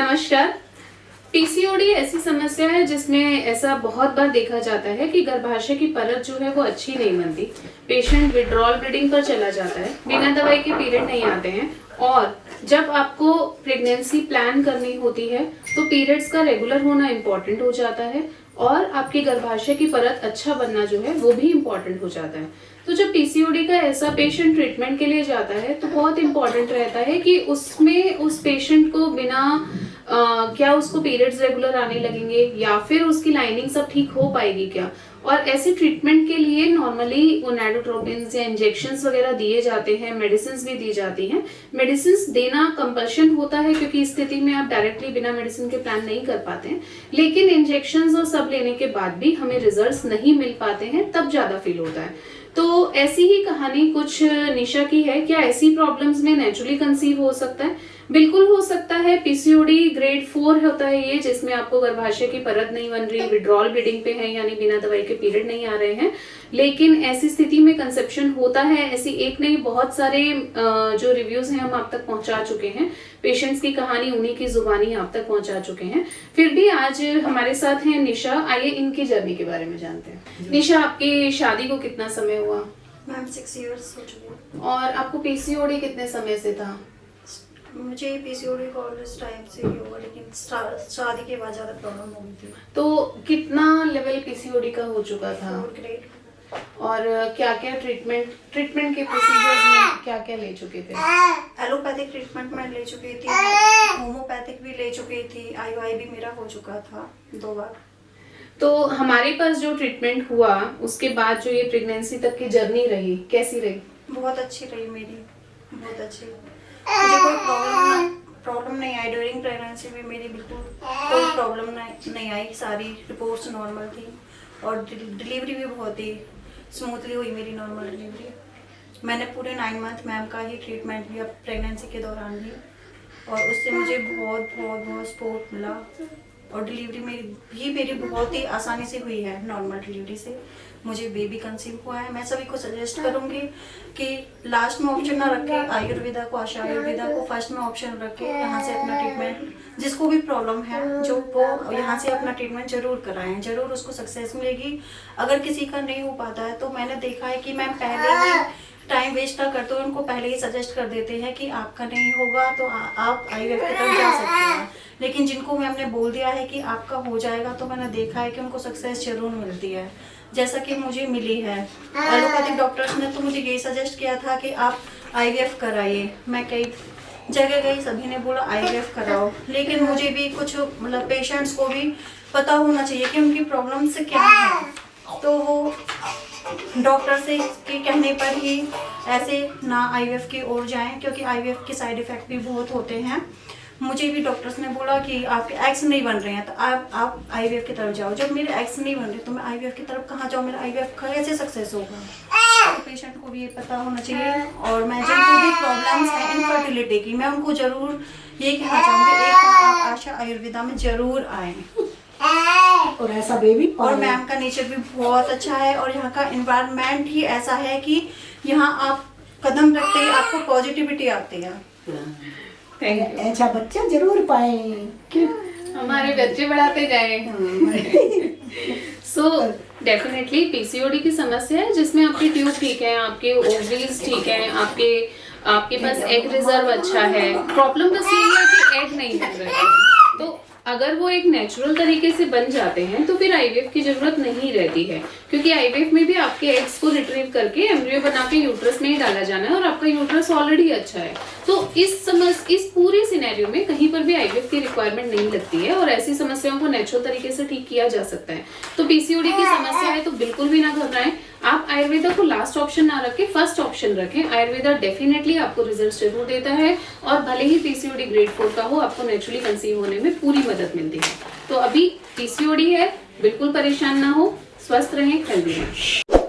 नमस्कार। पीसीओडी ऐसी समस्या है जिसमें ऐसा बहुत बार देखा जाता है कि गर्भाशय की परत जो है वो अच्छी नहीं बनती। पेशेंट विड्रॉल ब्लीडिंग पर चला जाता है, बिना दवाई के पीरियड नहीं आते हैं और जब आपको प्रेगनेंसी प्लान करनी होती है तो पीरियड्स का रेगुलर होना इम्पोर्टेंट हो जाता है और आपकी गर्भाशय की परत अच्छा बनना जो है वो भी इम्पोर्टेंट हो जाता है। तो जब पीसीओडी का ऐसा पेशेंट ट्रीटमेंट के लिए जाता है तो बहुत इम्पोर्टेंट रहता है कि उसमें उस पेशेंट को बिना क्या उसको पीरियड्स रेगुलर आने लगेंगे या फिर उसकी लाइनिंग सब ठीक हो पाएगी क्या। और ऐसे ट्रीटमेंट के लिए नॉर्मली गोनाडोट्रोपिन्स या इंजेक्शंस वगैरह दिए जाते हैं, मेडिसिन भी दी जाती हैं। मेडिसिन देना कंपल्शन होता है क्योंकि इस स्थिति में आप डायरेक्टली बिना मेडिसिन के प्लान नहीं कर पाते हैं, लेकिन इंजेक्शंस और सब लेने के बाद भी हमें रिजल्ट्स नहीं मिल पाते हैं, तब ज्यादा फील होता है। तो ऐसी ही कहानी कुछ निशा की है। क्या ऐसी प्रॉब्लम्स में नेचुरली कंसीव हो सकता है? बिल्कुल हो सकता है। पीसीओडी ग्रेड 4 होता है ये, जिसमें आपको गर्भाशय की परत नहीं बन रही, विड्रॉल ब्लीडिंग पे है यानी बिना दवाई के पीरियड नहीं आ रहे हैं, लेकिन ऐसी स्थिति में कंसेप्शन होता है। ऐसी एक नहीं बहुत सारे जो रिव्यूज हैं हम आप तक पहुंचा चुके हैं, पेशेंट्स की कहानी उन्हीं की जुबानी आप तक पहुंचा चुके हैं। फिर भी आज हमारे साथ हैं निशा। आइए इनकी जर्नी के बारे में जानते हैं। निशा, आपकी शादी को कितना समय हुआ? मैम 6 इयर्स हो चुके हैं। और आपको पीसीओडी कितने समय से था? मुझे पीसीओडी कॉलेज टाइम से ही हुआ, लेकिन शादी के बाद ज़्यादा प्रॉब्लम हो गई थी। तो कितना लेवल पीसीओडी का हो चुका था? 4 ग्रेड। और क्या क्या ट्रीटमेंट के प्रोसीजर्स में क्या क्या ले चुके थे? एलोपैथिक ट्रीटमेंट मैं ले चुकी थी, होम्योपैथिक भी ले चुकी थी, आईवाई भी मेरा हो चुका था 2 बार। तो हमारे पास जो ट्रीटमेंट हुआ उसके बाद जो ये प्रेगनेंसी तक की जर्नी रही, कैसी रही? बहुत अच्छी रही मेरी, बहुत अच्छी। मुझे कोई प्रॉब्लम नहीं आई। ड्यूरिंग प्रेगनेंसी भी मेरी बिल्कुल कोई प्रॉब्लम नहीं आई। सारी रिपोर्ट्स नॉर्मल थी और डिलीवरी भी बहुत ही स्मूथली हुई मेरी नॉर्मल डिलीवरी। मैंने पूरे 9 मंथ मैम का ही ट्रीटमेंट लिया प्रेगनेंसी के दौरान भी, और उससे मुझे बहुत सपोर्ट मिला और डिलीवरी मेरी बहुत ही आसानी से हुई है। नॉर्मल डिलीवरी से मुझे बेबी कंसीव हुआ है। मैं सभी को सजेस्ट करूंगी कि लास्ट में ऑप्शन ना रखें आयुर्वेदा को, आशा आयुर्वेदा को फर्स्ट में ऑप्शन रखें। यहाँ से अपना ट्रीटमेंट, जिसको भी प्रॉब्लम है जो वो यहाँ से अपना ट्रीटमेंट जरूर कराएं, जरूर उसको सक्सेस मिलेगी। अगर किसी का नहीं हो पाता है तो मैंने देखा है कि मैम पहले ही टाइम वेस्ट ना करते हुए उनको पहले ही सजेस्ट कर देते हैं कि आपका नहीं होगा तो आप आईवीएफ की तरफ जा सकते हैं। लेकिन जिनको मैंने बोल दिया है कि आपका हो जाएगा तो मैंने देखा है कि उनको सक्सेस जरूर मिलती है, जैसा कि मुझे मिली है। एलोपैथिक डॉक्टर्स ने तो मुझे यही सजेस्ट किया था कि आप आईवीएफ कराइए। मैं कई जगह गई, सभी ने बोला आईवीएफ कराओ, लेकिन मुझे भी कुछ मतलब पेशेंट्स को भी पता होना चाहिए कि उनकी प्रॉब्लम्स क्या है। तो वो डॉक्टर से के कहने पर ही ऐसे ना आईवीएफ की ओर जाएं, क्योंकि आईवीएफ के साइड इफेक्ट भी बहुत होते हैं। मुझे भी डॉक्टर्स ने बोला कि आपके एग्स नहीं बन रहे हैं तो आप आईवीएफ की तरफ जाओ। जब मेरे एग्स नहीं बन रहे तो मैं आईवीएफ की तरफ कहाँ जाऊँ? मेरा आईवीएफ कैसे सक्सेस होगा? तो पेशेंट को भी ये पता होना चाहिए। और मैं जिनको भी प्रॉब्लम्स है इनफर्टिलिटी की, मैं उनको जरूर ये कहना चाहूँगी एक बार आप आशा आयुर्वेदा में जरूर आए। और ऐसा बेबी और मैम का नेचर भी बहुत अच्छा है और यहाँ का एनवायरनमेंट ही ऐसा है कि यहाँ आप कदम रखते ही आपको पॉजिटिविटी आती है। ऐसा बच्चा जरूर पाए, हमारे बच्चे बढ़ाते जाए। सो डेफिनेटली पीसीओडी की समस्या है जिसमें आपकी ट्यूब ठीक है, आपके ओवरीज ठीक है, आपके पास एग रिजर्व अच्छा है। प्रॉब्लम बस ये है कि एग नहीं बन रहे हैं। तो अगर वो एक नेचुरल तरीके से बन जाते हैं तो फिर आईवीएफ की जरूरत नहीं रहती है, क्योंकि आईवीएफ में भी आपके एग्स को रिट्रीव करके एम्ब्रियो बना के यूट्रस में ही डाला जाना है और आपका यूट्रस ऑलरेडी अच्छा है। तो इस पूरे सिनेरियो में कहीं पर भी आईवीएफ की रिक्वायरमेंट नहीं लगती है और ऐसी समस्याओं को नेचुरल तरीके से ठीक किया जा सकता है। तो पीसीओडी की समस्या है तो बिल्कुल भी ना घबराएं। आप आयुर्वेदा को लास्ट ऑप्शन ना रखें, फर्स्ट ऑप्शन रखें। आयुर्वेदा डेफिनेटली आपको रिजल्ट जरूर देता है और भले ही पीसीओडी ग्रेड 4 का हो, आपको नेचुरली कंसीव होने में पूरी मदद मिलती है। तो अभी पीसीओडी है, बिल्कुल परेशान ना हो, स्वस्थ रहें, हेल्दी रहें।